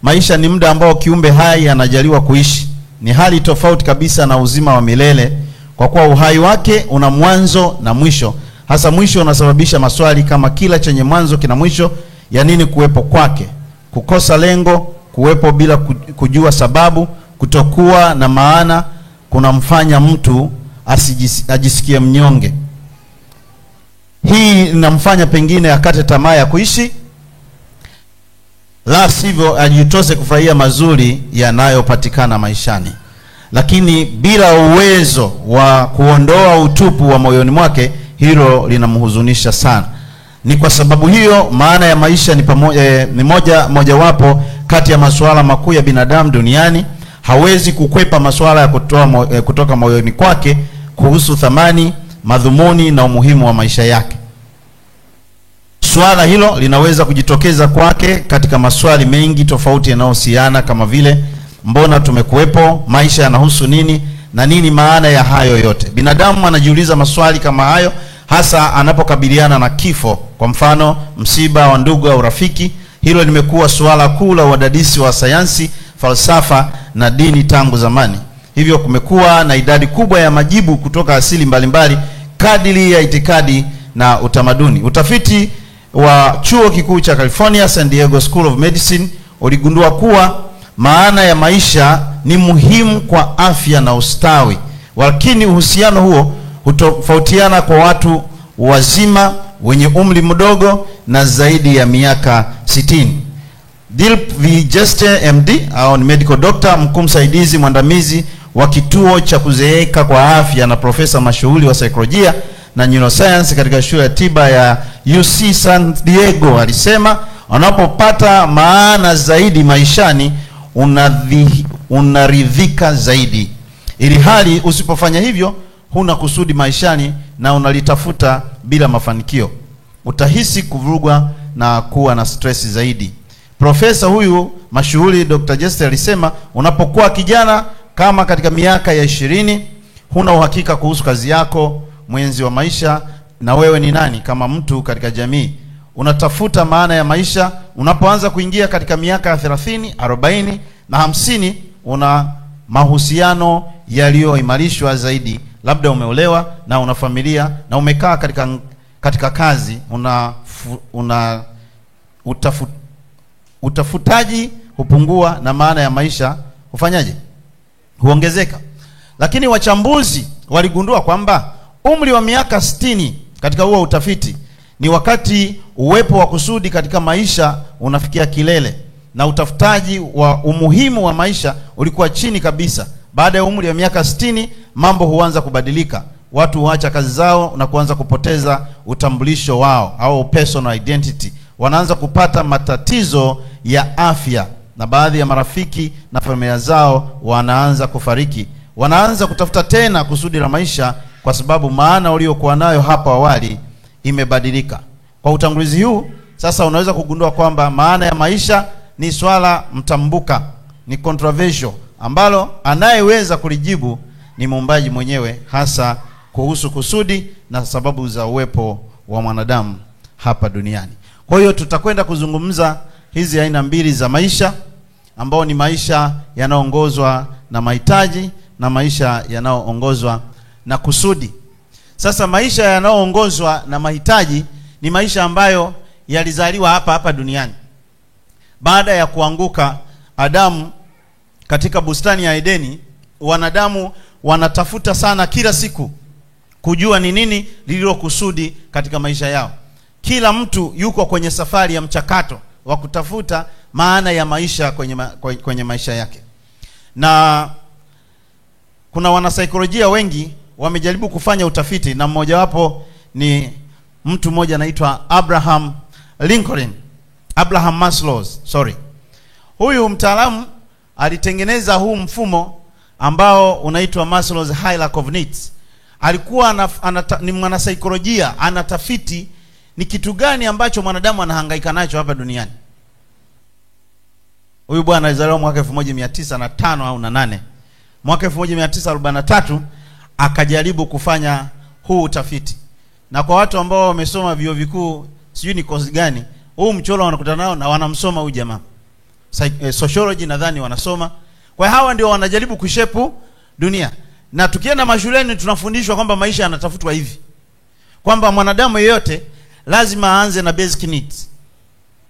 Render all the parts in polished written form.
maisha ni muda ambao kiumbe hai anajaliwa kuishi. Ni hali tofauti kabisa na uzima wa milele, kwa kuwa uhai wake una mwanzo na mwisho. Hasa mwisho unasababisha maswali kama kila chenye mwanzo kina mwisho, ya nini kuwepo kwake? Kukosa lengo, kuwepo bila kujua sababu, kutokuwa na maana kunamfanya mtu ajisikie mnyonge. Hii inamfanya pengine akate tamaa ya kuishi, la sivyo ajitose kufurahia mazuri yanayopatikana maishani. Lakini bila uwezo wa kuondoa utupu wa moyoni mwake, hilo linamhuzunisha sana. Ni kwa sababu hiyo maana ya maisha ni mojawapo kati ya masuala makuu ya binadamu duniani. Hawezi kukwepa masuala ya kutoka moyoni kwake kuhusu thamani, madhumuni na umuhimu wa maisha yake. Swala hilo linaweza kujitokeza kwake katika maswali mengi tofauti yanayohusiana, kama vile mbona tumekuwepo, maisha yanahusu nini, na nini maana ya hayo yote. Binadamu anajiuliza maswali kama hayo hasa anapokabiliana na kifo, kwa mfano msiba wa ndugu au rafiki. Hilo limekuwa suala kuu la wadadisi wa sayansi, falsafa na dini tangu zamani. Hivyo kumekuwa na idadi kubwa ya majibu kutoka asili mbalimbali kadiri ya itikadi na utamaduni. Utafiti wa chuo kikuu cha California San Diego School of Medicine uligundua kuwa maana ya maisha ni muhimu kwa afya na ustawi, lakini uhusiano huo hutofautiana kwa watu wazima, wenye umri mdogo na zaidi ya miaka 60. Dilip V. Jeste MD au ni medical doctor, mkuu msaidizi mwandamizi wa kituo cha kuzeeka kwa afya na profesa mashuhuri wa saikolojia na neuroscience katika shule ya tiba ya UC San Diego, alisema unapopata maana zaidi maishani unaridhika zaidi, ili hali usipofanya hivyo huna kusudi maishani na unalitafuta bila mafanikio, utahisi kuvurugwa na kuwa na stress zaidi. Profesa huyu mashuhuri Dr. Jester alisema unapokuwa kijana kama katika miaka ya 20, huna uhakika kuhusu kazi yako, mwenzi wa maisha, na wewe ni nani kama mtu katika jamii. Unatafuta maana ya maisha. Unapoanza kuingia katika miaka ya 30, 40 na 50, una mahusiano yaliyoimarishwa zaidi. Labda umeolewa na una familia na umekaa katika kazi, utafutaji hupungua na maana ya maisha hufanyaje? Huongezeka. Lakini wachambuzi waligundua kwamba umri wa miaka 60 katika huo utafiti ni wakati uwepo wa kusudi katika maisha unafikia kilele, na utafutaji wa umuhimu wa maisha ulikuwa chini kabisa. Baada ya umri wa miaka 60, mambo huanza kubadilika. Watu huacha kazi zao na kuanza kupoteza utambulisho wao au personal identity. Wanaanza kupata matatizo ya afya, na baadhi ya marafiki na familia zao wanaanza kufariki. Wanaanza kutafuta tena kusudi la maisha kwa sababu maana waliokuwa nayo hapo awali imebadilika. Kwa utangulizi huu sasa unaweza kugundua kwamba maana ya maisha ni swala mtambuka, ni controversial, ambalo anayeweza kulijibu ni Muumbaji mwenyewe, hasa kuhusu kusudi na sababu za uwepo wa mwanadamu hapa duniani. Kwa hiyo tutakwenda kuzungumza hizi aina mbili za maisha, ambao ni maisha yanayoongozwa na mahitaji na maisha yanayoongozwa na kusudi. Sasa maisha yanayoongozwa na mahitaji ni maisha ambayo yalizaliwa hapa duniani. Baada ya kuanguka Adamu katika bustani ya Edeni, wanadamu wanatafuta sana kila siku kujua ni nini lililo kusudi katika maisha yao. Kila mtu yuko kwenye safari ya mchakato wa kutafuta maana ya maisha kwenye maisha yake. Na kuna wanasaikolojia wengi wamejaribu kufanya utafiti, na mmoja wapo ni mtu mmoja anaitwa Abraham Maslow. Huyu mtaalamu alitengeneza huu mfumo ambao unaitwa Maslow's Hierarchy of Needs. Alikuwa ni mwanasaikolojia, anatafiti ni kitu gani ambacho mwanadamu anahangaika nacho hapa duniani. Huyu bwana alizaliwa mwaka 1905 au 8. Mwaka 1943 akajaribu kufanya huu utafiti. Na kwa watu ambao wamesoma vyuo vikuu, sijui ni kozi gani, huu mchoro wanakutana nao na wanamsoma huyu jamaa. sociology nadhani wanasoma. Kwa hawa ndio wanajaribu kushepu dunia. Na tukienda mashuleni tunafundishwa kwamba maisha yanatafutwa hivi, kwamba mwanadamu yeyote lazima aanze na basic needs.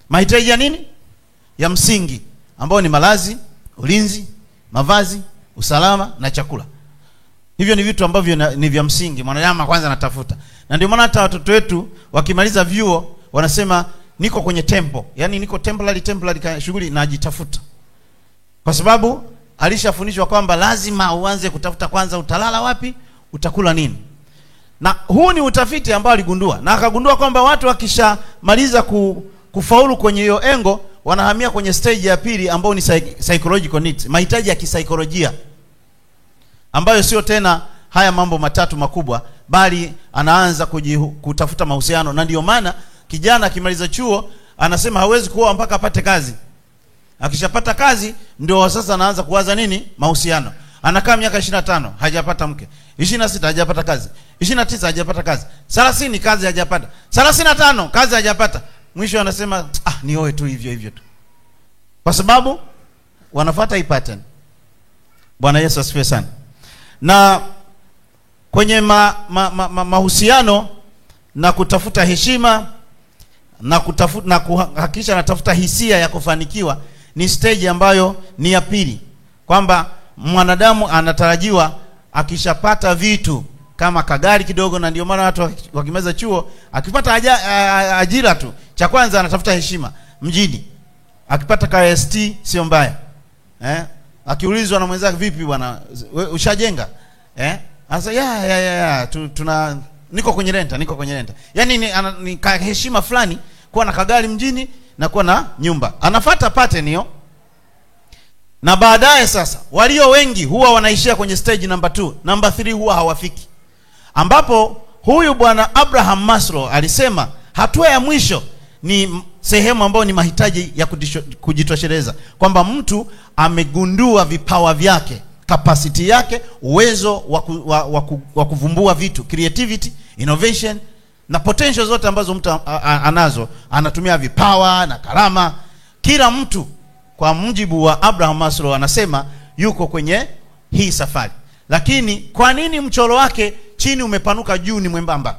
Mahitaji ya nini? Ya msingi, ambao ni malazi, ulinzi, mavazi, usalama na chakula. Hivyo ni vitu ambavyo ni vya msingi mwanadamu kwanza anatafuta. Na ndio maana hata watoto wetu wakimaliza vyuo wanasema niko kwenye tempo, yani niko temporary shughuli najitafuta. Kwa sababu alishafundishwa kwamba lazima uanze kutafuta kwanza, utalala wapi, utakula nini. Na huu ni utafiti ambao aligundua, na akagundua kwamba watu wakishamaliza kufaulu kwenye hiyo engo wanahamia kwenye stage ya pili ambao ni psychological needs, mahitaji ya kisaikolojia, ambayo sio tena haya mambo matatu makubwa, bali anaanza kutafuta mahusiano. Na ndio maana kijana akimaliza chuo anasema hawezi kuoa mpaka apate kazi. Akishapata kazi ndio sasa anaanza kuwaza nini? Mahusiano. Anakaa miaka 25 hajapata mke, 26 hajapata kazi, 29 hajapata kazi, 30 kazi hajapata, 35 kazi hajapata. Mwisho anasema nioe tu hivyo tu. Kwa sababu wanafuata hii pattern. Bwana Yesu asifiwe sana. Na kwenye mahusiano na kutafuta heshima na kuhakikisha anatafuta hisia ya kufanikiwa ni stage ambayo ni ya pili, kwamba mwanadamu anatarajiwa akishapata vitu kama kagari kidogo. Na ndio maana watu wakimaliza chuo akipata ajira tu, cha kwanza anatafuta heshima mjini. Akipata KST sio mbaya, akiulizwa na mwenzake, vipi bwana ushajenga, sasa niko kwenye renta. Yani ni heshima fulani kuwa na kagari mjini na kuwa na nyumba. Anafuata pattern hiyo. Na baadaye sasa walio wengi huwa wanaishia kwenye stage number 2, number 3 huwa hawafiki, ambapo huyu bwana Abraham Maslow alisema hatua ya mwisho ni sehemu ambayo ni mahitaji ya kujitosheleza, kwamba mtu amegundua vipawa vyake, capacity yake, uwezo wa kuvumbua vitu, creativity, innovation na potential zote ambazo mtu anazo, anatumia vipawa na karama. Kila mtu kwa mujibu wa Abraham Maslow anasema yuko kwenye hii safari. Lakini kwa nini mchoro wake chini umepanuka, juu ni mwembamba?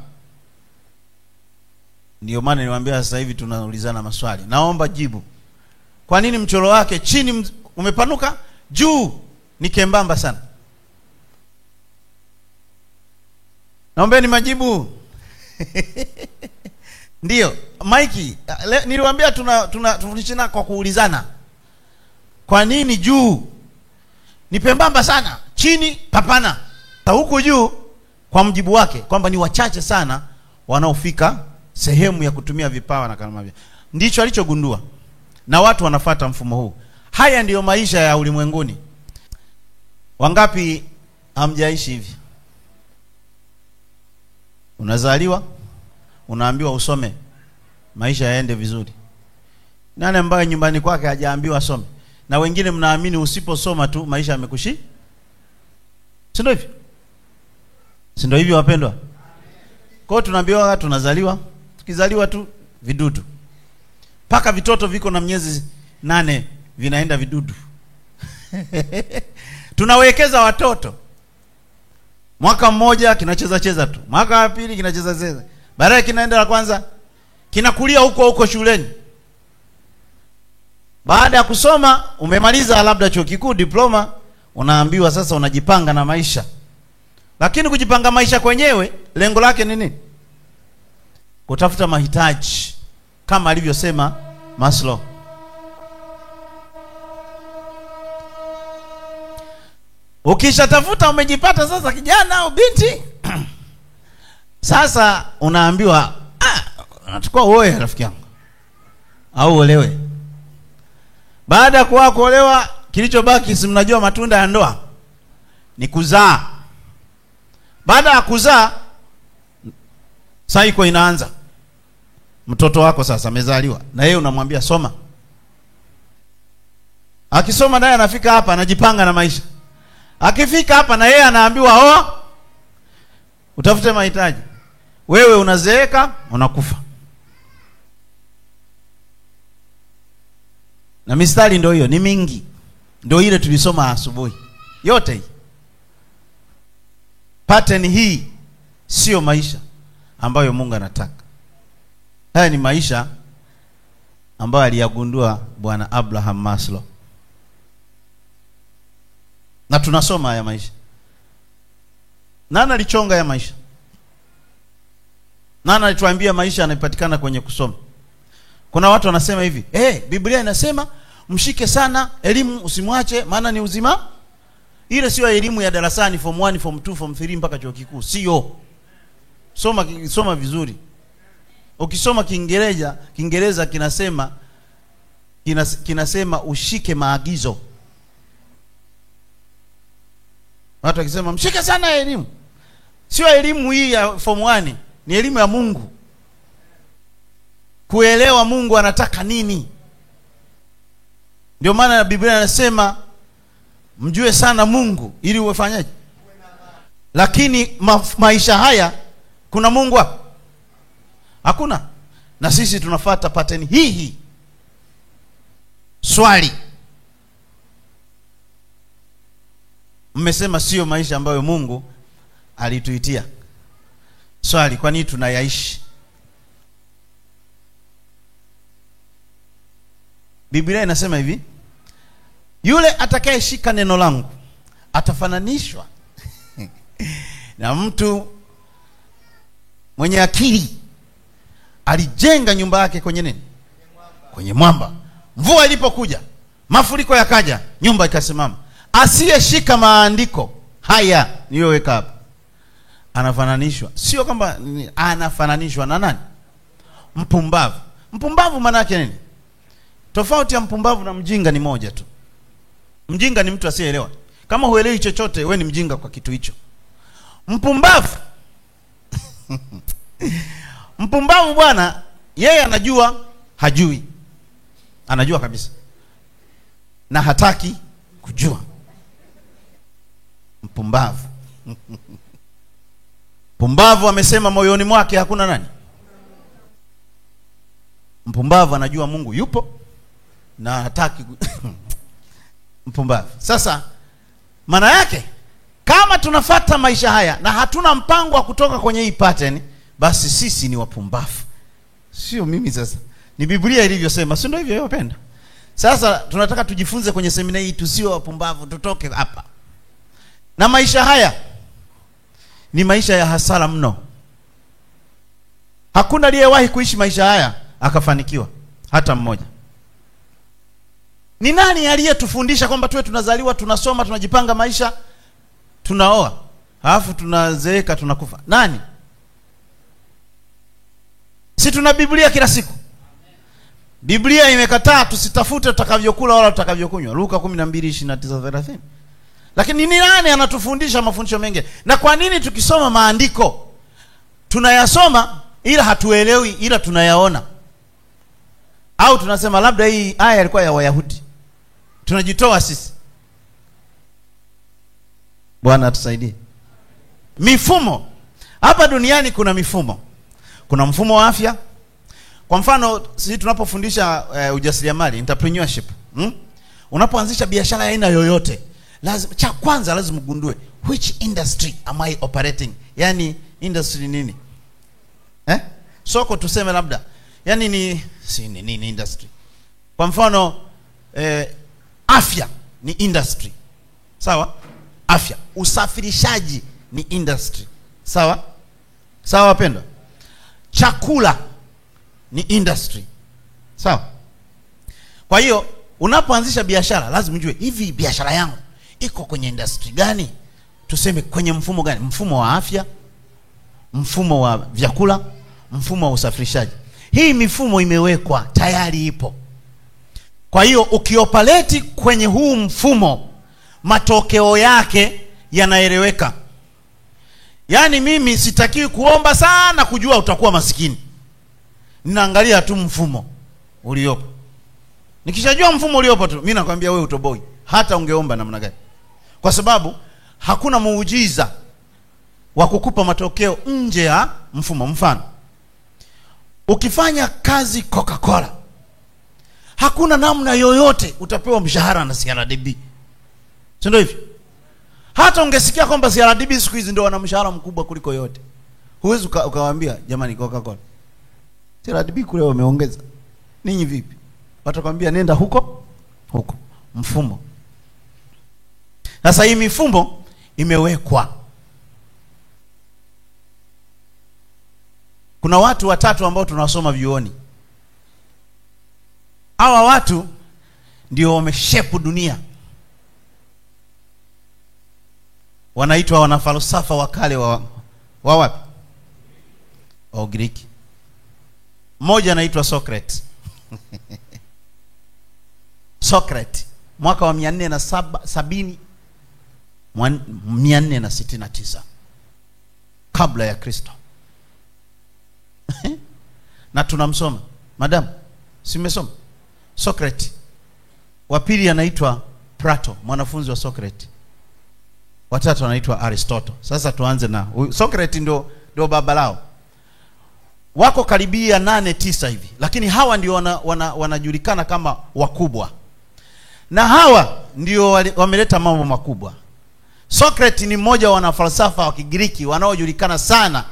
Ndio maana niwaambia sasa hivi tunaulizana maswali. Naomba jibu. Kwa nini mchoro wake chini umepanuka, juu ni kembamba sana? Naombeni majibu. Ndio, Mike, niliwaambia tunafundishana kwa kuulizana. Kwa nini juu ni pembamba sana, chini papana? Huku juu kwa mjibu wake kwamba ni wachache sana wanaofika sehemu ya kutumia vipawa na karama. Ndicho alichogundua. Na watu wanafuata mfumo huu. Haya ndiyo maisha ya ulimwenguni. Wangapi hamjaishi hivi? Unazaliwa, unaambiwa usome, maisha yaende vizuri. Nani ambaye nyumbani kwake hajaambiwa asome? Na wengine mnaamini usiposoma tu maisha yamekushi? Si ndio hivyo? Si ndio hivyo wapendwa? Kwa hiyo tunaambiwa tunazaliwa, tukizaliwa tu vidudu. Paka vitoto viko na miezi 8 vinaenda vidudu. Tunawekeza watoto. Mwaka mmoja kinacheza tu. Mwaka wa pili kinacheza. Baadaye kinaenda la kwanza, kinakulia huko shuleni. Baada ya kusoma, umemaliza labda chuo kikuu, diploma, unaambiwa sasa unajipanga na maisha. Lakini kujipanga maisha kwenyewe lengo lake ni nini? Kutafuta mahitaji kama alivyosema Maslow. Ukishatafuta umejipata sasa kijana au binti. Sasa unaambiwa unachukua uoe rafiki yangu au olewe. Baada ya kuolewa kilichobaki si mnajua matunda ya ndoa ni kuzaa. Baada ya kuzaa cycle inaanza. Mtoto wako sasa amezaliwa na yeye unamwambia soma. Akisoma naye anafika hapa anajipanga na maisha. Akifika hapa na yeye anaambiwa utafute mahitaji. Wewe unazeeka, unakufa. Na mistari ndio hiyo, ni mingi. Ndio ile tulisoma asubuhi. Yote hii. Pattern hii sio maisha ambayo Mungu anataka. Haya ni maisha ambayo aliyagundua Bwana Abraham Maslow. Na tunasoma haya maisha. Nani alichonga haya maisha? Nani alituambia maisha yanapatikana kwenye kusoma? Kuna watu wanasema hivi, Biblia inasema mshike sana elimu, usimwache maana ni uzima. Ile sio elimu ya darasani form 1, form 2, form 3 mpaka chuo kikuu, sio. Soma vizuri. Ukisoma Kiingereza kinasema ushike maagizo. Watu wakisema mshike sana elimu, sio elimu hii ya form 1, ni elimu ya Mungu. Kuelewa Mungu anataka nini. Ndio maana Biblia inasema mjue sana Mungu ili uwefanyaje. Lakini maisha haya kuna Mungu hapo? Hakuna. Na sisi tunafuata pattern hii. Swali, mmesema sio maisha ambayo Mungu alituitia. Swali, kwa nini tunayaishi? Biblia inasema hivi, yule atakayeshika neno langu atafananishwa na mtu mwenye akili alijenga nyumba yake kwenye nini? Kwenye mwamba. Mvua ilipokuja, mafuriko yakaja, nyumba ikasimama. Asiyeshika maandiko haya niliyoweka hapa anafananishwa. Sio kwamba anafananishwa na nani? Mpumbavu. Mpumbavu maana yake nini? Tofauti ya mpumbavu na mjinga ni moja tu. Mjinga ni mtu asiyeelewa. Kama huelewi chochote, wewe ni mjinga kwa kitu hicho. Mpumbavu mpumbavu bwana, yeye anajua hajui. Anajua kabisa na hataki kujua. Mpumbavu. Mpumbavu amesema moyoni mwake hakuna nani? Mpumbavu anajua Mungu yupo na hataki mpumbavu. Sasa maana yake kama tunafuata maisha haya na hatuna mpango wa kutoka kwenye hii pattern, basi sisi ni wapumbavu. Sio mimi sasa. Ni Biblia ilivyosema, si ndio hivyo wapenda? Sasa tunataka tujifunze kwenye semina hii tusio wapumbavu, tutoke hapa. Na maisha haya ni maisha ya hasara mno. Hakuna aliyewahi kuishi maisha haya akafanikiwa, hata mmoja. Ni nani aliyetufundisha kwamba tuwe tunazaliwa, tunasoma, tunajipanga maisha, tunaoa, halafu tunazeeka, tunakufa? Nani? Si tuna Biblia kila siku. Biblia imekataa tusitafute tutakavyokula wala tutakavyokunywa. Luka 12:29-30. Lakini ni nani anatufundisha mafundisho mengi? Na kwa nini tukisoma maandiko tunayasoma ila hatuelewi, ila tunayaona? Au tunasema labda hii aya ilikuwa ya Wayahudi, tunajitoa sisi. Bwana atusaidie. Mifumo hapa duniani, kuna mifumo. Kuna mfumo wa afya. Kwa mfano sisi tunapofundisha ujasiriamali, entrepreneurship, unapoanzisha biashara ya aina yoyote, lazima cha kwanza lazima ugundue which industry am I operating. Yani industry nini? Soko tuseme labda. Yani nini industry? Kwa mfano afya ni industry. Sawa? Afya. Usafirishaji ni industry. Sawa? Sawa wapendwa? Chakula ni industry. Sawa? Kwa hiyo unapoanzisha biashara lazima ujue hivi biashara yangu iko kwenye industry gani? Tuseme kwenye mfumo gani? Mfumo wa afya, mfumo wa vyakula, mfumo wa usafirishaji. Hii mifumo imewekwa, tayari ipo. Kwa hiyo ukioperate kwenye huu mfumo, matokeo yake yanaeleweka. Yaani mimi sitakiwi kuomba sana kujua utakuwa maskini. Ninaangalia tu mfumo uliopo. Nikishajua mfumo uliopo tu, mimi nakwambia wewe utoboi, hata ungeomba namna gani. Kwa sababu hakuna muujiza wa kukupa matokeo nje ya mfumo. Mfano, ukifanya kazi Coca-Cola, hakuna namna yoyote utapewa mshahara na CRDB. Si ndio hivi? Hata ungesikia kwamba CRDB siku hizi ndio wana mshahara mkubwa kuliko yote, huwezi ukawaambia jamani Coca-Cola, CRDB kule wameongeza, ninyi vipi? Watakwambia nenda huko. Mfumo. Sasa hii mifumo imewekwa. Kuna watu watatu ambao tunasoma vyuoni. Hawa watu ndio wameshape dunia. Wanaitwa wanafalsafa wa kale wa wapi? Wa Ugiriki. Mmoja anaitwa Socrates. Socrates mwaka wa 469 kabla ya Kristo. Na tunamsoma. Madam, simesoma Socrates. Wa pili anaitwa Plato, mwanafunzi wa Socrates. Watatu anaitwa Aristotle. Sasa tuanze na Socrates, ndio baba lao. Wako karibia 8-9 hivi, lakini hawa ndio wanajulikana kama wakubwa. Na hawa ndio wameleta mambo makubwa. Socrates ni mmoja wa wanafalsafa wa Kigiriki wanaojulikana sana,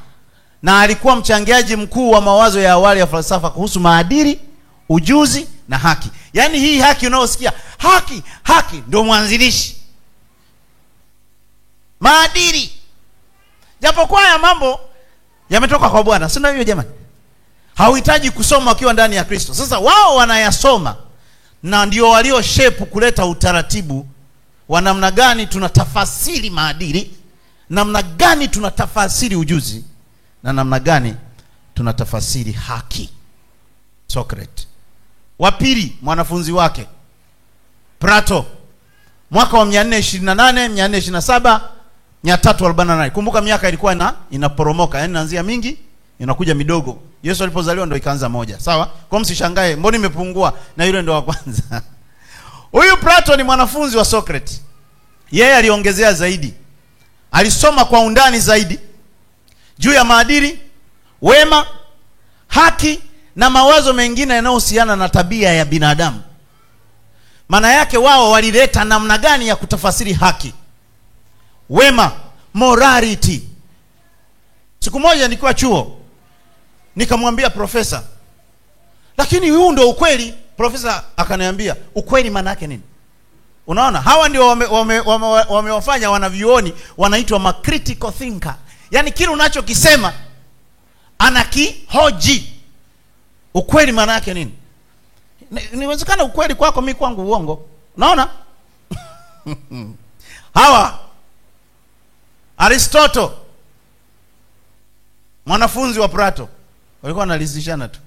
na alikuwa mchangiaji mkuu wa mawazo ya awali ya falsafa kuhusu maadili, ujuzi na haki. Yaani hii haki unaosikia, haki ndio mwanzilishi. Maadili, japokuwa ya mambo yametoka kwa Bwana, sio hivyo jamani? Hauhitaji kusoma ukiwa ndani ya Kristo. Sasa wao wanayasoma, na ndio walio shape kuleta utaratibu wa namna gani tunatafasiri maadili, namna gani tunatafasiri ujuzi, na namna gani tunatafasiri haki. Socrates. Wa pili mwanafunzi wake Plato, mwaka wa 428, 427, 348. Kumbuka miaka ilikuwa inaporomoka, yani inaanzia mingi inakuja midogo. Yesu alipozaliwa ndio ikaanza moja, sawa? Kwa msishangae mbona imepungua na yule ndio wa kwanza. Huyu Plato ni mwanafunzi wa Socrates. Yeye aliongezea zaidi. Alisoma kwa undani zaidi juu ya maadili, wema, haki na mawazo mengine yanayohusiana na tabia ya binadamu. Maana yake wao walileta namna gani ya kutafasiri haki, wema, morality. Siku moja nikiwa chuo nikamwambia profesa, lakini huu ndio ukweli. Profesa akaniambia, ukweli maana yake nini? Unaona, hawa ndio wamewafanya wanavyuoni wanaitwa ma critical thinker. Yaani kile unachokisema anakihoji. Ukweli maana yake nini? Niwezekana ukweli kwako, mimi kwangu uongo. Unaona? Hawa Aristotle, mwanafunzi wa Plato, walikuwa wanalizishana tu.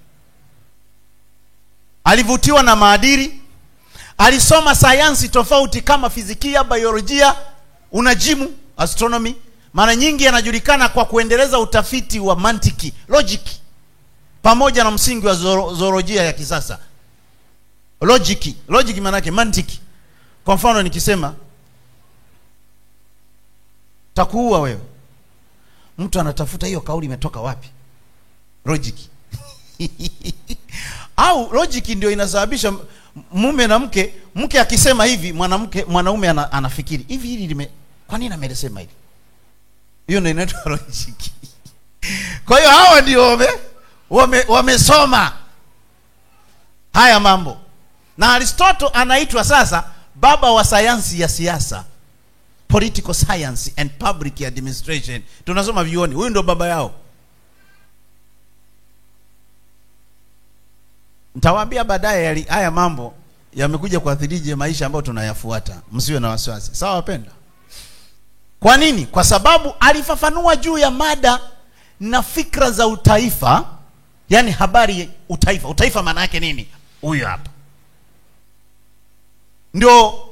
Alivutiwa na maadili, alisoma sayansi tofauti kama fizikia, biolojia, unajimu, astronomy. Mara nyingi anajulikana kwa kuendeleza utafiti wa mantiki, logic, pamoja na msingi wa zoolojia ya kisasa. Logic maana yake mantiki. Kwa mfano nikisema takuua wewe, mtu anatafuta hiyo kauli imetoka wapi? Logic. Au logic ndio inasababisha mume na mke akisema hivi, mwanaume anafikiri hivi, hili kwa nini amesema hivi? Hiyo ndio inaitwa logic. Kwa hiyo hawa ndio wamesoma haya mambo. Na Aristotle anaitwa sasa baba wa sayansi ya siasa, political science and public administration. Tunasoma vioni, huyu ndio baba yao. Nitawaambia baadaye haya mambo yamekuja kuathirije maisha ambayo tunayafuata. Msiwe na wasiwasi. Sawa wapenda? Kwa nini? Kwa sababu alifafanua juu ya mada na fikra za utaifa. Yaani habari utaifa. Utaifa maana yake nini? Huyu hapa. Ndio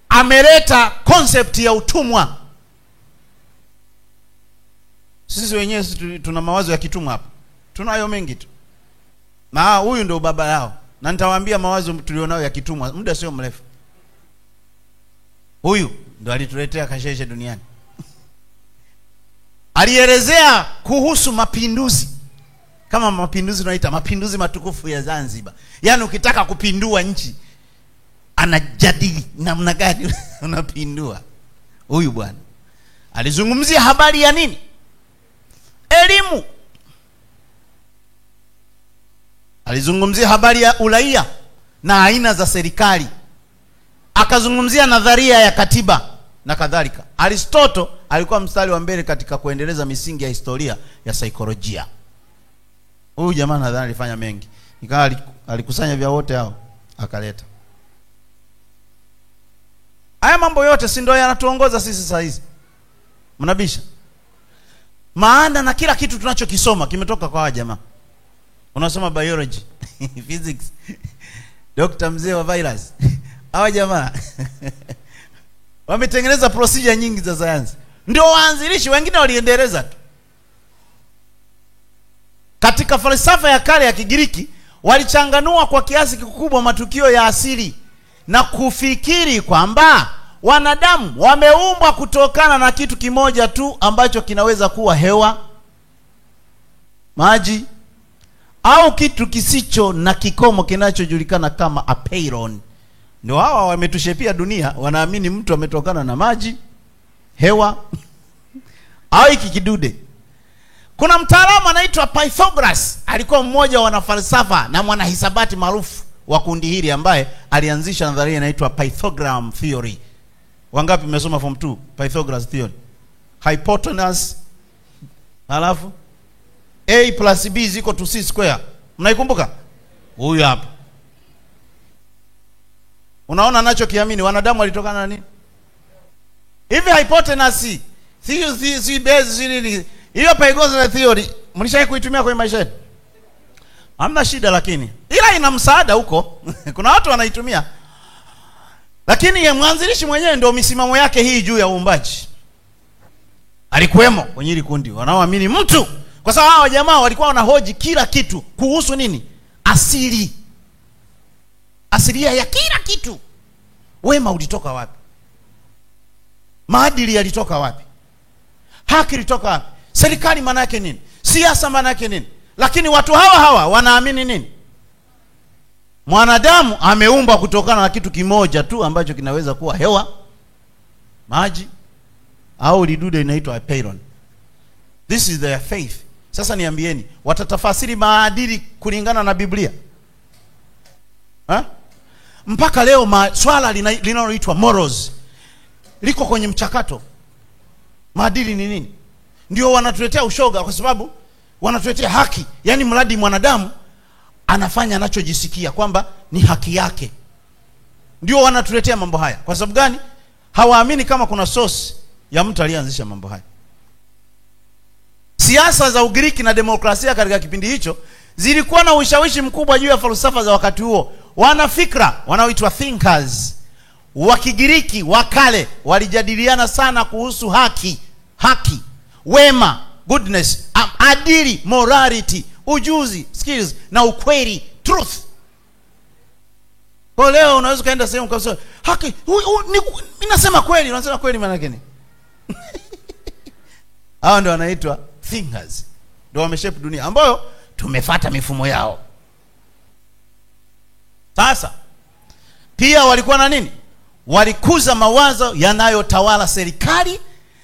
ameleta concept ya utumwa. Sisi wenyewe tuna mawazo ya kitumwa hapa. Tunayo mengi tu. Na huyu ndio baba yao. Na nitawaambia mawazo tulionao ya kitumwa muda sio mrefu. Huyu ndio alituletea kasheshe duniani. Alielezea kuhusu mapinduzi kama mapinduzi tunaita mapinduzi matukufu ya Zanzibar. Yaani ukitaka kupindua nchi anajadili namna gani unapindua. Huyu bwana alizungumzia habari ya nini? Elimu. Alizungumzia habari ya uraia na aina za serikali. Akazungumzia nadharia ya katiba na kadhalika. Aristotle alikuwa mstari wa mbele katika kuendeleza misingi ya historia ya saikolojia. Huyu jamaa nadhani alifanya mengi. Ikawa alikusanya vya wote hao akaleta. Haya mambo yote si ndio yanatuongoza sisi sasa hizi? Mnabisha? Maana na kila kitu tunachokisoma kimetoka kwa jamaa. Unasoma biology, physics, Dr. mzee wa virus. Hawa jamaa wametengeneza procedure nyingi za sayansi. Ndio waanzilishi, wengine waliendeleza tu. Katika falsafa ya kale ya Kigiriki walichanganua kwa kiasi kikubwa matukio ya asili na kufikiri kwamba wanadamu wameumbwa kutokana na kitu kimoja tu ambacho kinaweza kuwa hewa, maji au kitu kisicho na kikomo kinachojulikana kama apeiron. Ndio hawa wametushepia dunia, wanaamini mtu ametokana na maji, hewa au hiki kidude. Kuna mtaalamu anaitwa Pythagoras, alikuwa mmoja wa wanafalsafa na mwanahisabati maarufu wa kundi hili ambaye alianzisha nadharia inaitwa Pythagorean theory. Wangapi mmesoma form 2 Pythagoras theory? Hypotenuse alafu a plus b is equal to c square. Mnaikumbuka? Huyu hapa. Unaona anachokiamini wanadamu walitokana na nini? Hivi hypotenuse si base nini? Hiyo Pythagorean theory mlishawahi kuitumia kwenye maisha yetu? Hamna shida, lakini ila ina msaada huko. Kuna watu wanaitumia. Lakini ya mwanzilishi mwenyewe ndio misimamo yake hii juu ya uumbaji. Alikuwemo kwenye hili kundi wanaoamini mtu. Kwa sababu hao jamaa walikuwa wanahoji kila kitu kuhusu nini? Asili. Asilia ya kila kitu. Wema ulitoka wapi? Maadili yalitoka wapi? Haki ilitoka wapi? Serikali maana yake nini? Siasa maana yake nini? Lakini watu hawa wanaamini nini? Mwanadamu ameumbwa kutokana na kitu kimoja tu ambacho kinaweza kuwa hewa, maji au lidude inaitwa apeiron. This is their faith. Sasa niambieni, watatafasiri maadili kulingana na Biblia? Mpaka leo swala linaloitwa morals liko kwenye mchakato. Maadili ni nini? Ndio wanatuletea ushoga kwa sababu wanatuletea haki. Yaani mradi mwanadamu anafanya anachojisikia kwamba ni haki yake. Ndio wanatuletea mambo haya. Kwa sababu gani? Hawaamini kama kuna source ya mtu aliyeanzisha mambo haya. Siasa za Ugiriki na demokrasia katika kipindi hicho zilikuwa na ushawishi mkubwa juu ya falsafa za wakati huo. Wanafikra wanaoitwa thinkers wa Kigiriki wa kale walijadiliana sana kuhusu haki, wema, goodness, adili, morality, ujuzi, skills na ukweli, truth. Kwa leo unaweza kaenda sehemu kabisa, haki, mimi nasema kweli, unasema kweli maana yake ni. Hao ndio wanaitwa thinkers. Ndio wameshape dunia ambayo tumefuata mifumo yao. Sasa pia walikuwa na nini? Walikuza mawazo yanayotawala serikali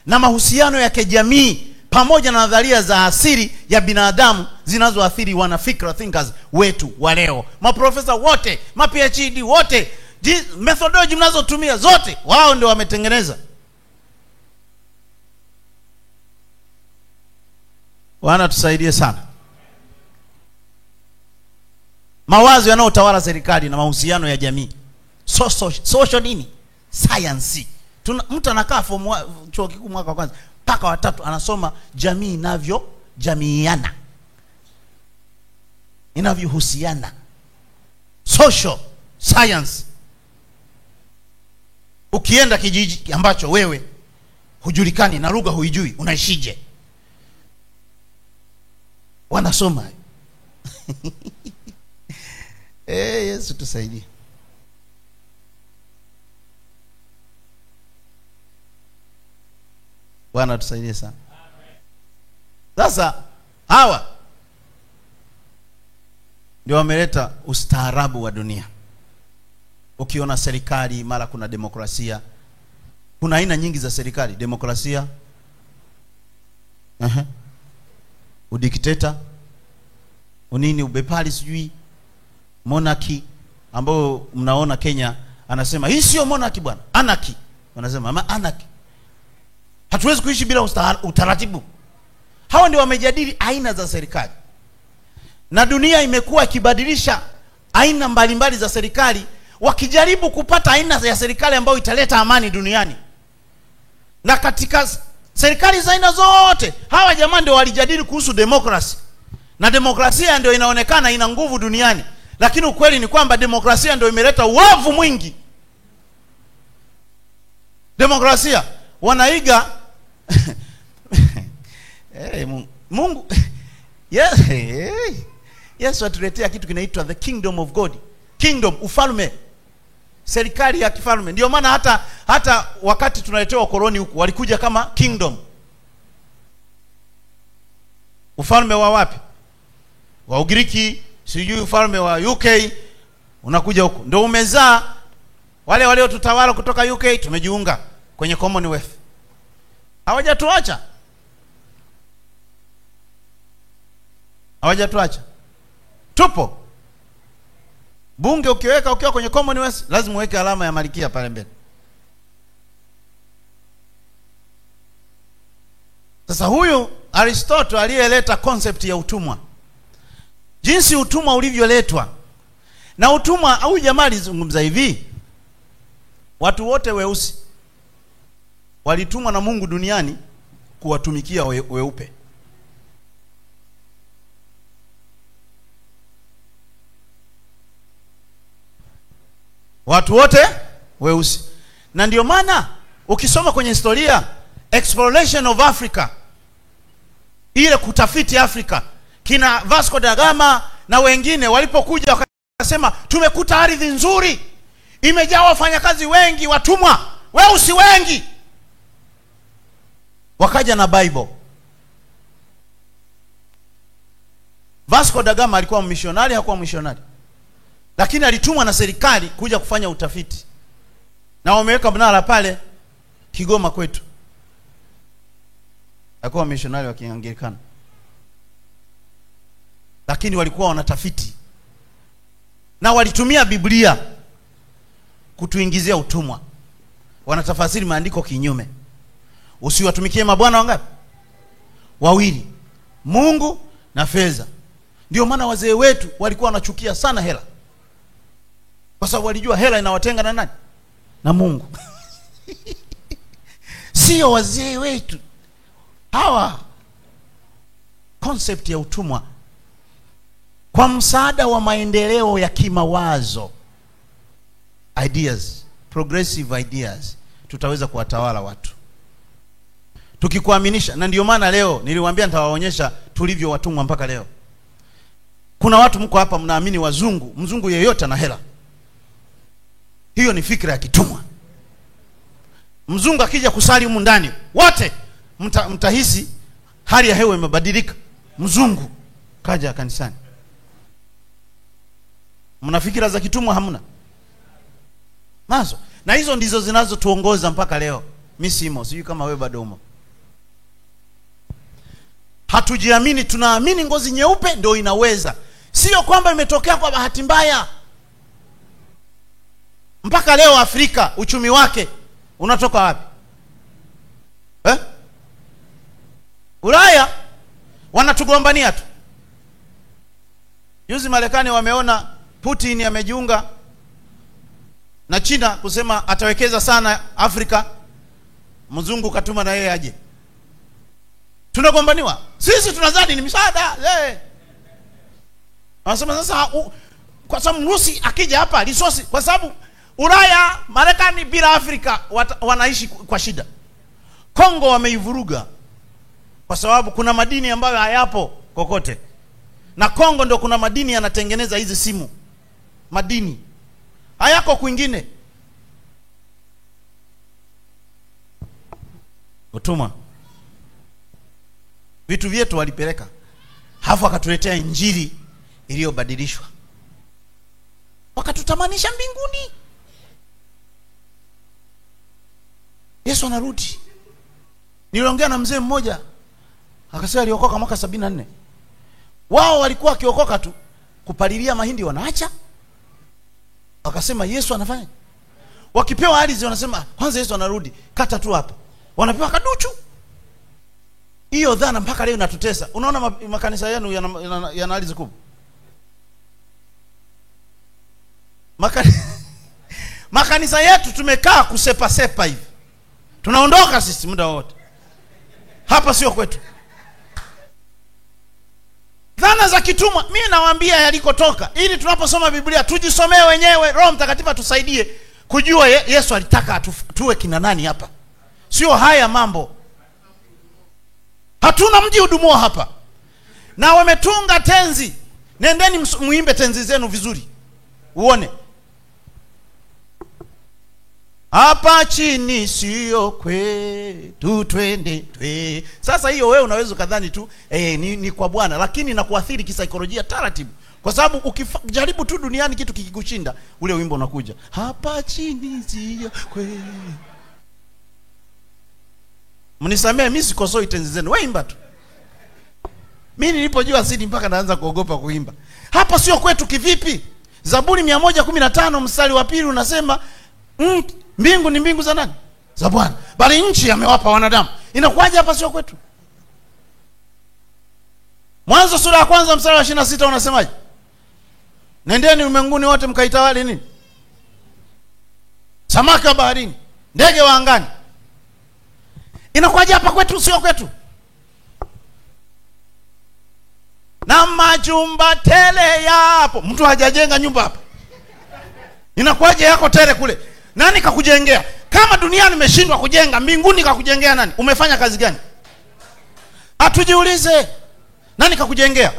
na mahusiano ya kijamii pamoja na nadharia za asili ya binadamu zinazoathiri wanafikra thinkers wetu wa leo. Maprofesa wote, PhD wote, methodology mnazotumia zote wao ndio wametengeneza. Tusaidie sana. Mawazo yanayotawala serikali na mahusiano ya jamii. Social nini? Science. Mtu anakaa chuo kikuu mwaka wa kwanza mpaka wa 3 anasoma jamii jamiiana. Inavyohusiana. Social science. Ukienda kijiji ambacho wewe hujulikani na lugha huijui, unaishije? Wanasoma. Yesu tusaidie. Bwana tusaidie sana. Sasa hawa ndio wameleta ustaarabu wa dunia. Ukiona serikali mara kuna demokrasia, kuna aina nyingi za serikali, demokrasia, udikteta, unini, ubepari, sijui monarchy, ambao mnaona Kenya anasema hii sio monarchy bwana, anarchy. Wanasema ama anarchy. Hatuwezi kuishi bila utaratibu. Hawa ndio wamejadili aina za serikali. Na dunia imekuwa ikibadilisha aina mbalimbali za serikali, wakijaribu kupata aina ya serikali ambayo italeta amani duniani. Na katika serikali za aina zote, hawa jamaa ndio walijadili kuhusu demokrasi. Na demokrasia ndio inaonekana ina nguvu duniani. Lakini ukweli ni kwamba demokrasia ndio imeleta uovu mwingi. Demokrasia wanaiga Mungu Yesu atuletea kitu kinaitwa the kingdom of God. Kingdom, ufalme, serikali ya kifalme. Ndio maana hata wakati tunaletewa koloni huku walikuja kama kingdom. Ufalme wa wapi? Wa Ugiriki, sijui ufalme wa UK, unakuja huku. Ndio umezaa wale waliotutawala kutoka UK, tumejiunga kwenye Commonwealth. Hawajatuacha. Tupo. Bunge ukiwa kwenye Commonwealth lazima uweke alama ya Malkia pale mbele. Sasa huyu Aristotle aliyeleta concept ya utumwa, jinsi utumwa ulivyoletwa. Na utumwa, huyu jamaa alizungumza hivi, watu wote weusi walitumwa na Mungu duniani kuwatumikia weupe. Watu wote weusi. Na ndio maana ukisoma kwenye historia, exploration of Africa, ile kutafiti Afrika, kina Vasco da Gama na wengine walipokuja wakasema tumekuta ardhi nzuri, imejaa wafanyakazi wengi, watumwa weusi wengi. Wakaja na Bible. Vasco da Gama alikuwa missionary, hakuwa missionary, lakini alitumwa na serikali kuja kufanya utafiti. Na wameweka mnara pale Kigoma kwetu. Alikuwa missionary wa Kianglikana, lakini walikuwa wanatafiti. Na walitumia Biblia kutuingizia utumwa. Wanatafasiri maandiko kinyume. Usiwatumikie mabwana wangapi? Wawili, Mungu na fedha. Ndio maana wazee wetu walikuwa wanachukia sana hela, kwa sababu walijua hela inawatenga na nani? Na Mungu. Sio wazee wetu hawa. Concept ya utumwa, kwa msaada wa maendeleo ya kimawazo, ideas, progressive ideas, tutaweza kuwatawala watu tukikuaminisha. Na ndio maana leo niliwaambia nitawaonyesha tulivyo watumwa mpaka leo. Kuna watu mko hapa mnaamini wazungu, mzungu yeyote na hela. Hiyo ni fikra ya kitumwa. Mzungu akija kusali humu ndani, wote mtahisi hali ya hewa imebadilika. Mzungu kaja kanisani. Mna fikira za kitumwa hamna? Nazo. Na hizo ndizo zinazotuongoza mpaka leo. Mimi simo, sijui kama wewe bado umo. Hatujiamini, tunaamini ngozi nyeupe ndio inaweza. Sio kwamba imetokea kwa bahati mbaya. Mpaka leo Afrika uchumi wake unatoka wapi? Ulaya wanatugombania tu. Juzi Marekani wameona Putin amejiunga na China kusema atawekeza sana Afrika. Mzungu katuma na yeye aje. Tunagombaniwa. Sisi tunazadi ni msaada. Wanasema sasa kwa sababu Rusi akija hapa resource, kwa sababu Ulaya, Marekani bila Afrika wanaishi kwa shida. Kongo wameivuruga kwa sababu kuna madini ambayo hayapo kokote. Na Kongo ndio kuna madini yanatengeneza hizi simu. Madini hayako kwingine. Utuma. Vitu vyetu walipeleka. Hafu akatuletea injili iliyobadilishwa. wakatutamanisha mbinguni. Yesu anarudi. Niliongea na mzee mmoja akasema aliokoka mwaka 74. Wao walikuwa wakiokoka tu kupalilia mahindi wanaacha. Akasema Yesu anafanya. Wakipewa ardhi wanasema kwanza Yesu anarudi, kata tu hapa. Wanapewa kaduchu. Hiyo dhana mpaka leo inatutesa. Unaona makanisa yenu yana ardhi kubwa. Makanisa yetu tumekaa kusepa sepa hivi. Tunaondoka sisi muda wote. Hapa sio kwetu. Dhana za kitumwa, mimi nawaambia yalikotoka, ili tunaposoma Biblia tujisomee wenyewe. Roho Mtakatifu tusaidie kujua Yesu alitaka tuwe kina nani hapa. Sio haya mambo. Hatuna mji udumuo hapa. Na wametunga tenzi. Nendeni muimbe tenzi zenu vizuri. Uone. Hapa chini sio kwetu, twende. Sasa hiyo wewe unaweza kadhani tu ni kwa Bwana, lakini inakuathiri kisaikolojia taratibu. Kwa sababu ukijaribu tu duniani kitu kikikushinda, ule wimbo unakuja. Hapa chini sio kwetu. Mnisamee mimi sikosoi tenzi zenu. Wewe imba tu. Mimi nilipojua asili mpaka naanza kuogopa kuimba. Hapa sio kwetu kivipi? Zaburi 115 mstari wa 2 unasema mbingu ni mbingu za nani? Za Bwana. Bali nchi amewapa wanadamu. Inakuwaje hapa sio kwetu? Mwanzo sura ya 1 mstari wa 26 unasemaje? Nendeni ulimwenguni wote mkaitawale nini? Samaki wa baharini, ndege wa angani. Inakuwaje hapa kwetu sio kwetu? Na majumba tele yapo. Mtu hajajenga nyumba hapa. Inakuwaje yako tele kule? Nani kakujengea? Kama duniani umeshindwa kujenga, mbinguni kakujengea nani? Umefanya kazi gani? Atujiulize. Nani kakujengea?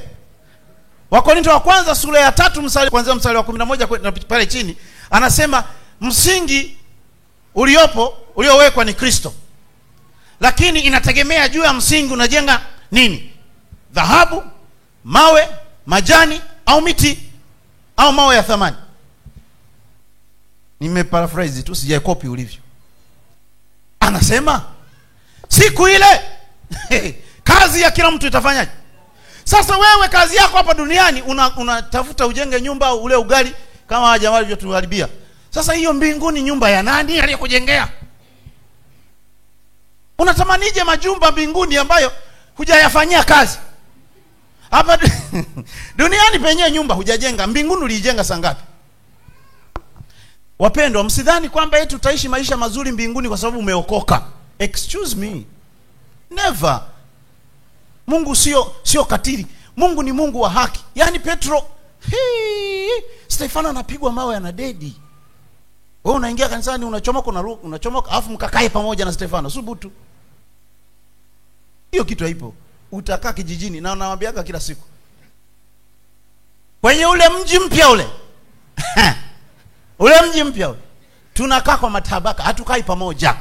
Wakorintho wa kwanza sura ya 3 mstari kuanzia mstari wa 11 pale chini anasema msingi uliowekwa ni Kristo. Lakini inategemea juu ya msingi unajenga nini? Dhahabu, mawe, majani au miti au mawe ya thamani. Nimeparaphrase tu, sijaikopi ulivyo. Anasema siku ile kazi ya kila mtu itafanyaje? Sasa wewe kazi yako hapa duniani unatafuta ujenge nyumba ule ugali kama jamaa walivyotuharibia. Sasa hiyo mbinguni nyumba ya nani aliyekujengea? Unatamanije majumba mbinguni ambayo hujayafanyia kazi? Hapa duniani penye nyumba hujajenga, mbinguni ulijenga saa ngapi? Wapendwa, msidhani kwamba eti tutaishi maisha mazuri mbinguni kwa sababu umeokoka. Excuse me. Never. Mungu sio katili. Mungu ni Mungu wa haki. Yaani Petro, Stefano anapigwa mawe ana dedi. Wewe unaingia kanisani unachomoka alafu mkakae pamoja na Stefano. Subutu. Hiyo kitu haipo. Utakaa kijijini na nawaambiaga kila siku. Kwenye ule mji mpya ule. Ule mji mpya ule. Tunakaa kwa matabaka, hatukai pamoja.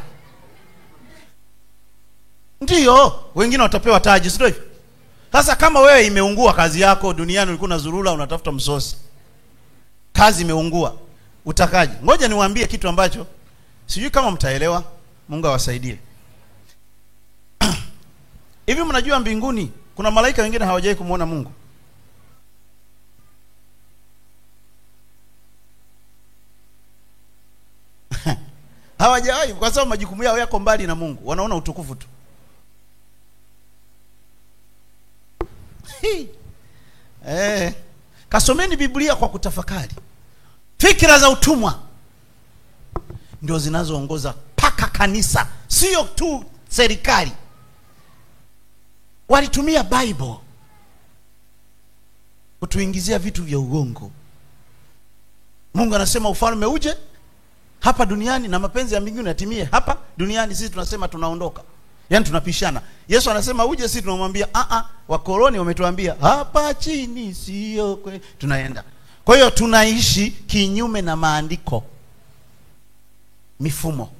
Ndiyo, wengine watapewa taji, sio hivyo? Sasa kama wewe imeungua kazi yako duniani, ulikuwa unazurura unatafuta msosi. Kazi imeungua, utakaje? Ngoja niwaambie kitu ambacho sijui kama mtaelewa, Mungu awasaidie. Hivi mnajua mbinguni kuna malaika wengine hawajawahi kumuona Mungu? Hawajawahi, kwa sababu majukumu yao yako mbali na Mungu. Wanaona utukufu tu. Kasomeni Biblia kwa kutafakari. Fikra za utumwa ndio zinazoongoza paka kanisa, sio tu serikali. Walitumia Bible kutuingizia vitu vya uongo. Mungu anasema ufalme uje hapa duniani na mapenzi ya mbinguni yatimie hapa duniani. Sisi tunasema tunaondoka. Yaani tunapishana. Yesu anasema uje, sisi tunamwambia wakoloni wametuambia hapa chini sio kwe. Tunaenda. Kwa hiyo tunaishi kinyume na maandiko. Mifumo.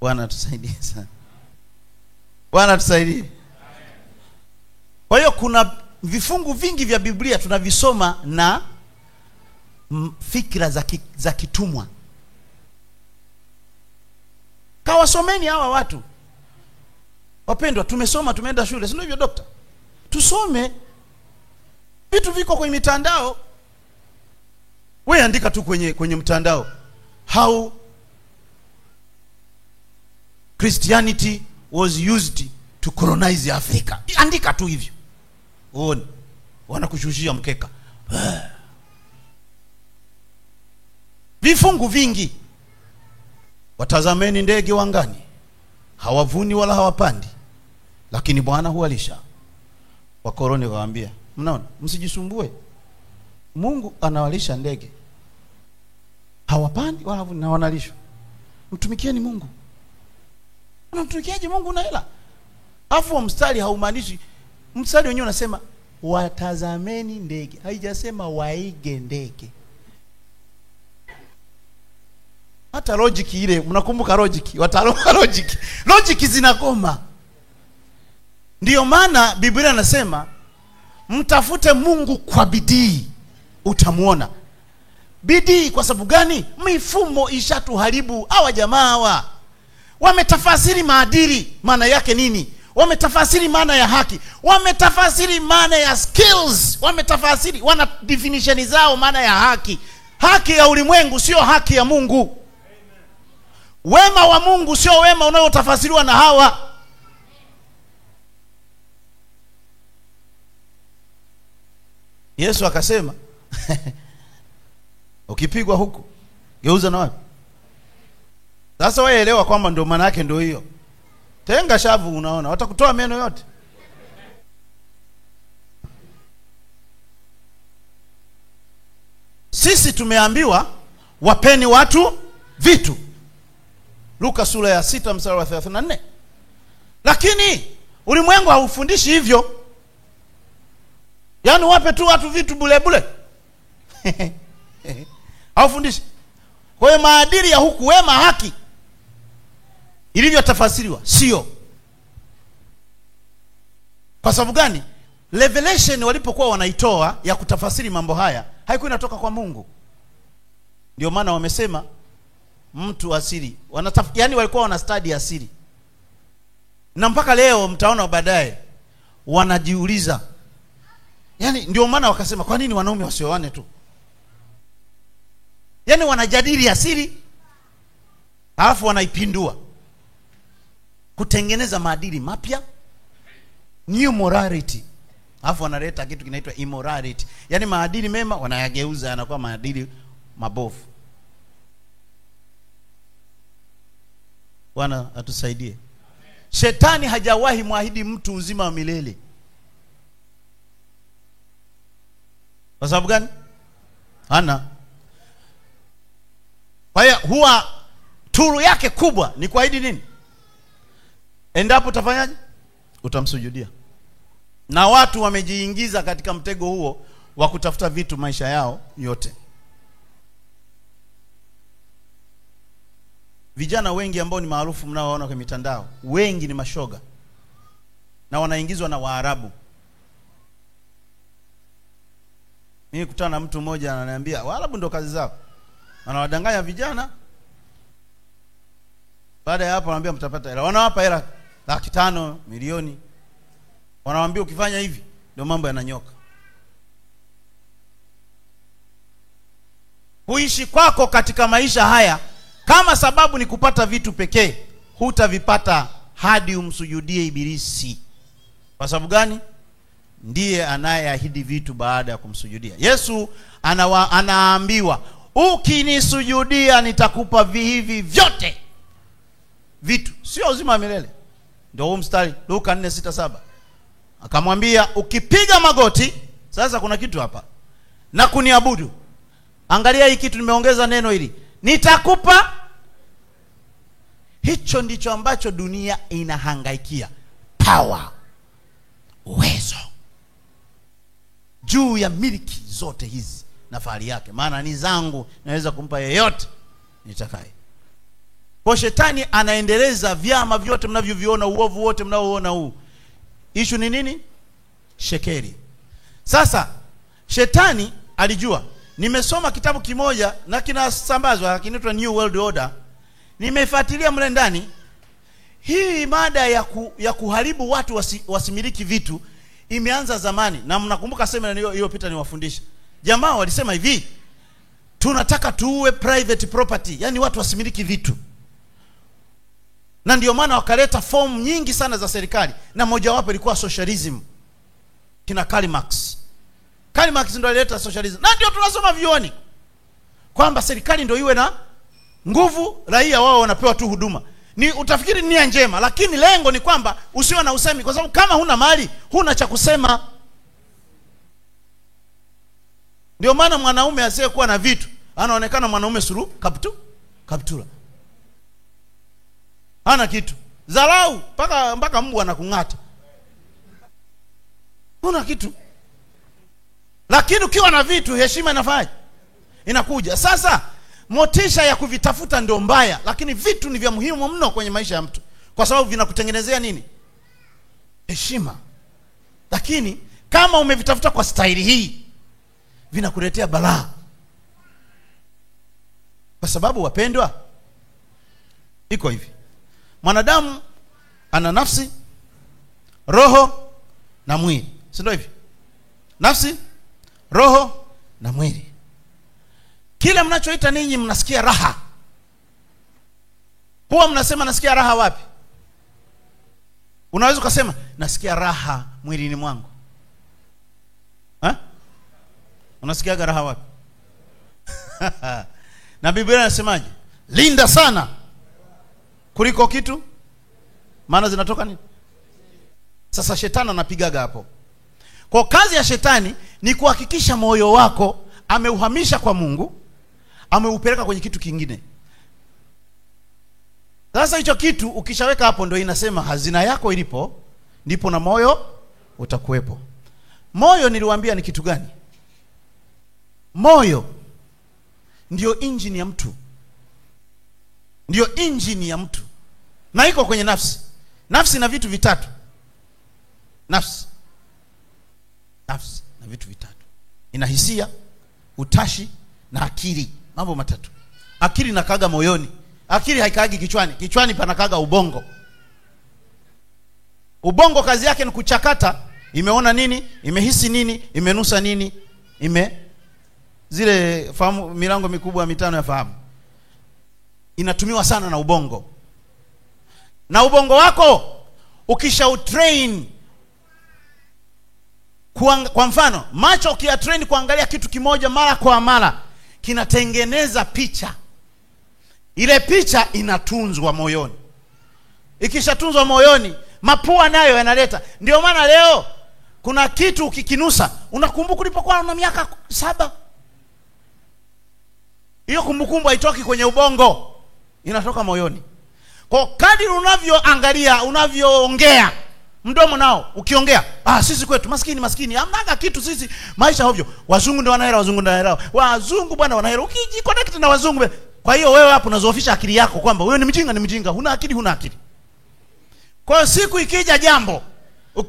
Bwana tusaidie sana. Bwana tusaidie. Kwa hiyo kuna vifungu vingi vya Biblia tunavisoma na fikra za kitumwa. Kawasomeni hawa watu. Wapendwa, tumesoma, tumeenda shule, sio hivyo dokta? Tusome. Vitu viko kwenye mitandao. Wewe andika tu kwenye mtandao, how Christianity was used to colonize Africa. Andika tu hivyo. Uone wanakushushia mkeka. Vifungu vingi. Watazameni ndege wangani, hawavuni wala hawapandi, lakini Bwana huwalisha. Wakoroni waambia, mnaona, msijisumbue. Mungu anawalisha ndege, hawapandi wala havuni na wanalishwa. Mtumikieni Mungu. Unamtumikiaje Mungu na hela? Afu mstari haumaanishi, mstari wenyewe unasema watazameni ndege, haijasema waige ndege. Hata logic ile, mnakumbuka logic, wataalamu logic zinakoma. Ndiyo maana Biblia inasema mtafute Mungu kwa bidii utamuona. Bidii kwa sababu gani? Mifumo ishatuharibu. Hawa jamaa hawa wametafasiri maadili maana yake nini, wametafasiri maana ya haki, wametafasiri maana ya skills, wametafasiri, wana definition zao maana ya haki. Haki ya ulimwengu sio haki ya Mungu. Wema wa Mungu sio wema unaotafasiriwa na hawa. Yesu akasema ukipigwa huku geuza na wapi? Sasa wewe elewa kwamba ndio maana yake ndio hiyo. Tenga shavu, unaona watakutoa meno yote. Sisi tumeambiwa wapeni watu vitu. Luka sura ya 6 mstari wa 34. Lakini ulimwengu haufundishi hivyo. Yaani wape tu watu vitu bule bule. Haufundishi. Kwa hiyo maadili ya huku, wema, haki ilivyotafasiriwa sio. Kwa sababu gani? Revelation walipokuwa wanaitoa ya kutafasiri mambo haya haikuwa inatoka kwa Mungu. Ndio maana wamesema mtu asili. Yaani walikuwa wana study asili. Na mpaka leo mtaona baadaye wanajiuliza. Yaani ndio maana wakasema kwa nini wanaume wasioane tu? Yaani wanajadili asili alafu wanaipindua kutengeneza maadili mapya, new morality. Alafu wanaleta kitu kinaitwa immorality. Yaani maadili mema wanayageuza yanakuwa maadili mabovu. Bwana atusaidie. Shetani hajawahi muahidi mtu uzima wa milele. Kwa sababu gani? Hana. Kwa hiyo huwa turu yake kubwa ni kuahidi nini? Endapo utafanyaje? Utamsujudia. Na watu wamejiingiza katika mtego huo wa kutafuta vitu maisha yao yote. Vijana wengi ambao ni maarufu mnaoona kwa mitandao, wengi ni mashoga. Na wanaingizwa na Waarabu. Mimi kutana na mtu mmoja ananiambia Waarabu ndio kazi zao. Wanawadanganya vijana. Baada ya hapo wanaambia mtapata hela. Wanawapa hela 500,000, milioni. Wanawaambia ukifanya hivi ndio mambo yananyoka. Kuishi kwako katika maisha haya kama sababu ni kupata vitu pekee, hutavipata hadi umsujudie Ibilisi. Kwa sababu gani? Ndiye anayeahidi vitu baada ya kumsujudia. Yesu anaambiwa, ukinisujudia nitakupa hivi vyote. Vitu, sio uzima milele. Ndio huu mstari Luka 4:6-7. Akamwambia ukipiga magoti, sasa kuna kitu hapa, na kuniabudu. Angalia hii kitu nimeongeza neno hili. Nitakupa. Hicho ndicho ambacho dunia inahangaikia. Power. Uwezo. Juu ya miliki zote hizi na fahari yake. Maana ni zangu, naweza kumpa yeyote nitakaye. Kwa shetani anaendeleza vyama vyote mnavyoviona, uovu wote mnaoona huu. Issue ni nini? Shekeri. Sasa shetani alijua. Nimesoma kitabu kimoja na kinasambazwa kinaitwa New World Order. Nimefuatilia mle ndani. Hii mada ya kuharibu watu wasimiliki vitu imeanza zamani, na mnakumbuka sema hiyo Peter niwafundisha. Jamaa walisema hivi, tunataka tuue private property, yani watu wasimiliki vitu. Na ndio maana wakaleta form nyingi sana za serikali, na moja wapo ilikuwa socialism. Kina Karl Marx. Karl Marx ndio alileta socialism. Na ndio tunasoma vioni kwamba serikali ndio iwe na nguvu, raia wao wanapewa tu huduma. Ni utafikiri nia njema, lakini lengo ni kwamba usiwe na usemi, kwa sababu kama huna mali, huna cha kusema. Ndio maana mwanaume asiyekuwa na vitu anaonekana mwanaume suru kaptula. Hana kitu. Dharau mpaka mbwa anakung'ata. Huna kitu. Lakini ukiwa na vitu, heshima inakuja. Sasa motisha ya kuvitafuta ndio mbaya, lakini vitu ni vya muhimu mno kwenye maisha ya mtu, kwa sababu vinakutengenezea nini? Heshima. Lakini kama umevitafuta kwa staili hii, vinakuletea balaa. Kwa sababu wapendwa, iko hivi. Mwanadamu ana nafsi, roho na mwili. Si ndio hivi? Nafsi, roho na mwili. Kile mnachoita ninyi mnasikia raha, huwa mnasema nasikia raha wapi? Unaweza kusema nasikia raha mwilini mwangu. Unasikia raha wapi? Na Biblia inasemaje? Linda sana kuliko kitu, maana zinatoka nini? Sasa shetani anapigaga hapo. Kwa kazi ya shetani ni kuhakikisha moyo wako ameuhamisha kwa Mungu, ameupeleka kwenye kitu kingine. Sasa hicho kitu ukishaweka hapo, ndio inasema hazina yako ilipo ndipo na moyo utakuwepo. Moyo niliwaambia ni kitu gani? Moyo ndio engine ya mtu. Ndio engine ya mtu. Na iko kwenye nafsi. Nafsi na vitu vitatu. Nafsi na vitu vitatu. Ina hisia, utashi na akili. Mambo matatu. Akili inakaga moyoni. Akili haikaagi kichwani. Kichwani panakaga ubongo. Ubongo kazi yake ni kuchakata, imeona nini, imehisi nini, imenusa nini, zile fahamu, milango mikubwa mitano ya fahamu inatumiwa sana na ubongo. Na ubongo wako ukisha utrain, kwa mfano macho ukia train kuangalia kitu kimoja mara kwa mara, kinatengeneza picha. Ile picha inatunzwa moyoni. Ikishatunzwa moyoni, mapua nayo yanaleta. Ndio maana leo kuna kitu ukikinusa unakumbuka ulipokuwa una miaka 7. Hiyo kumbukumbu haitoki kwenye ubongo, inatoka moyoni. Kwa kadri unavyoangalia, unavyoongea, mdomo nao ukiongea, sisi kwetu maskini hamnaga kitu, sisi maisha hovyo. Wazungu ndio wanahela, wazungu bwana wanahela. Ukijiconnect na wazungu, kwa hiyo wewe hapo unazoofisha akili yako kwamba wewe ni mjinga, huna akili. Kwa siku ikija jambo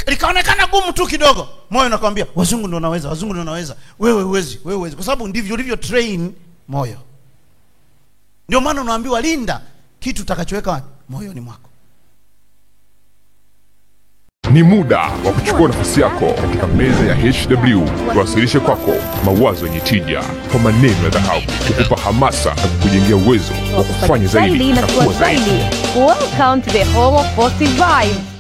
likaonekana gumu tu kidogo, moyo unakwambia wazungu ndio wanaweza, wewe huwezi. Kwa sababu ndivyo ulivyo train moyo. Ndio maana unaambiwa linda kitu utakachoweka moyoni mwako. Ni muda wa kuchukua nafasi yako katika meza ya HW, tuwasilishe kwako mawazo yenye tija kwa maneno ya dhahabu, kukupa hamasa na kukujengea uwezo wa kufanya zaidi na kuwa zaidi. Welcome to the home of positive vibes.